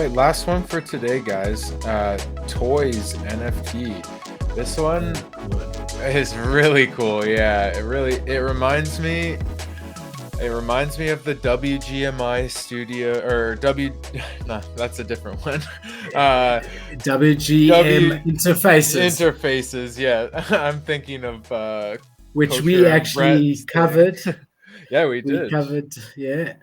right, last one for today, guys. Toyz NFT. This one is really cool. Yeah, it reminds me of the WGMI studio or no, that's a different one. WGM interfaces. Yeah, I'm thinking of which we Kosher and actually Brett's covered. Yeah, we We did. covered, yeah.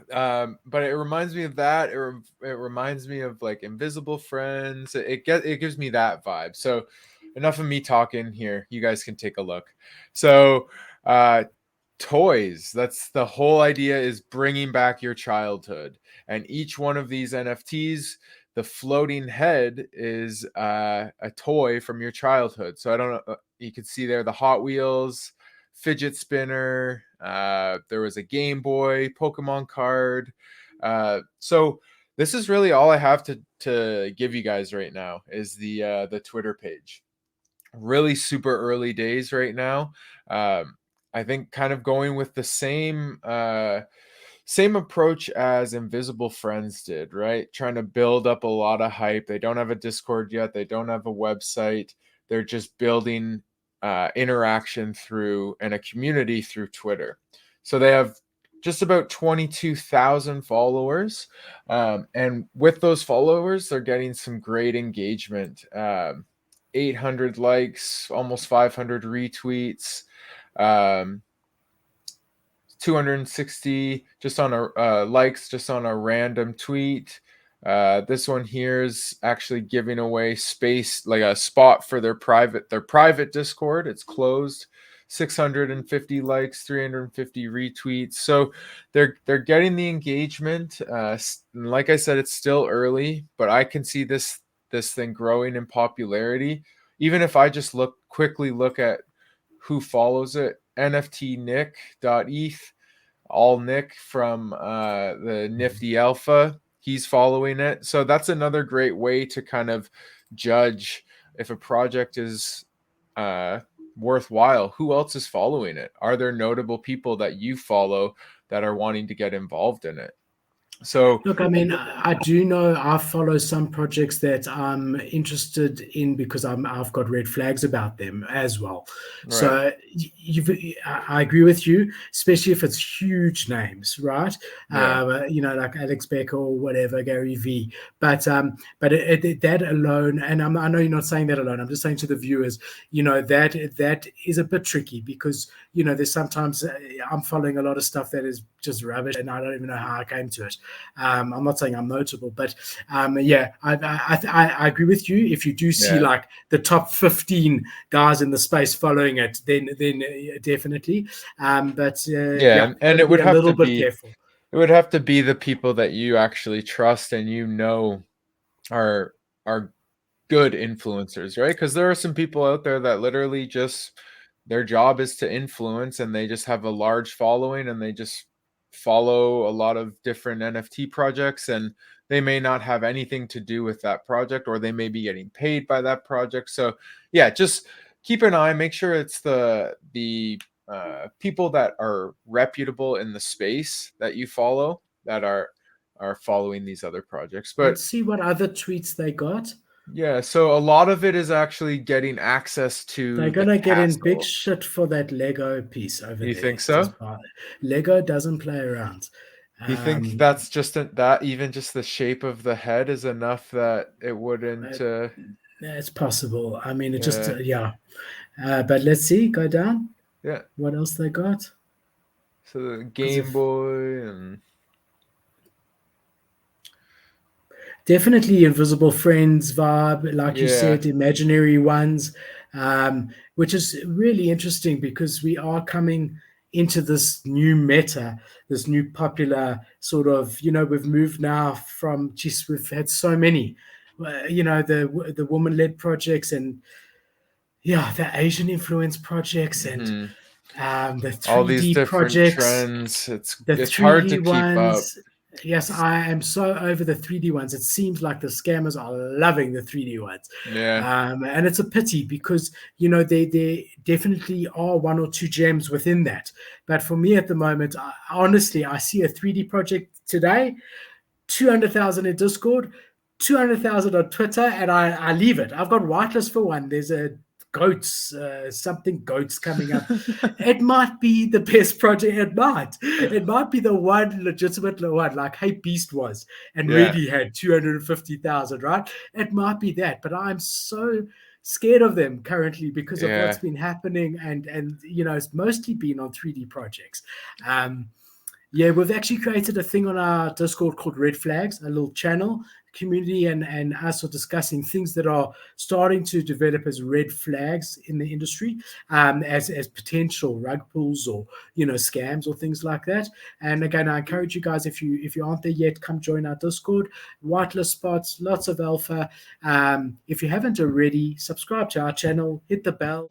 But it reminds me of that. It reminds me of like Invisible Friends. It gives me that vibe. So enough of me talking here. You guys can take a look. So Toyz, that's the whole idea, is bringing back your childhood. And each one of these NFTs, the floating head is a toy from your childhood. So I don't know, you can see there the Hot Wheels, fidget spinner, there was a Game Boy, Pokemon card. So this is really all I have to give you guys right now is the Twitter page. Really super early days right now. I think kind of going with the same approach as Invisible Friends did, right? Trying to build up a lot of hype. They don't have a Discord yet. They don't have a website. They're just building interaction through and a community through Twitter. So they have just about 22,000 followers. And with those followers, they're getting some great engagement. 800 likes, almost 500 retweets. 260 just on a likes just on a random tweet. This one here is actually giving away space, like a spot for their private Discord. It's closed. 650 likes, 350 retweets. So they're getting the engagement. Like I said, it's still early, but I can see this thing growing in popularity. Even if I just quickly look at who follows it, NFTNick.eth, all Nick from the Nifty Alpha, he's following it. So that's another great way to kind of judge if a project is worthwhile. Who else is following it? Are there notable people that you follow that are wanting to get involved in it? So Look, I mean, I do know I follow some projects that I'm interested in because I've got red flags about them as well. right. So I agree with you, especially if it's huge names, right? Yeah. Like Alex Becker or whatever, Gary V. But that alone, and I know you're not saying that alone. I'm just saying to the viewers, that is a bit tricky because there's sometimes I'm following a lot of stuff that is just rubbish, and I don't even know how I came to it. I'm not saying I'm notable, but yeah, I agree with you. If you do see like the top 15 guys in the space following it, then definitely. And it would have to be careful. It would have to be the people that you actually trust and are good influencers, right? Because there are some people out there that literally just their job is to influence, and they just have a large following, and they just follow a lot of different NFT projects, and they may not have anything to do with that project, or they may be getting paid by that project. So yeah, just keep an eye, make sure it's the people that are reputable in the space that you follow that are following these other projects. But let's see what other tweets they got. Yeah, so a lot of it is actually getting access to They're gonna get in big castle. shit for that Lego piece over there. You think so? Lego doesn't play around. You think that's just that even just the shape of the head is enough that it wouldn't? It's possible. I mean, it just but let's see. Go down. Yeah. What else they got? So the Game Boy and definitely Invisible Friends vibe, like you said, imaginary ones, which is really interesting because we are coming into this new meta, this new popular sort of, we've moved now from, we've had so many, the woman-led projects and the Asian influence projects and the 3D all these different projects, trends. It's hard to keep up. Yes, I am so over the 3D ones. It seems like the scammers are loving the 3D ones. Yeah. And it's a pity because, there definitely are one or two gems within that. But for me at the moment, honestly, I see a 3D project today. 200,000 in Discord, 200,000 on Twitter, and I leave it. I've got whitelist for one. There's a something goats coming up. It might be the best project. It might be the one legitimate one, like Hey Beast was, and really had 250,000, right? It might be that, but I'm so scared of them currently because of what's been happening, and it's mostly been on 3D projects. Yeah, we've actually created a thing on our Discord called Red Flags, a little channel. Community and us are discussing things that are starting to develop as red flags in the industry, as potential rug pulls or scams or things like that. And again, I encourage you guys, if you aren't there yet, come join our Discord. Whitelist spots, lots of alpha. If you haven't already, subscribe to our channel, hit the bell.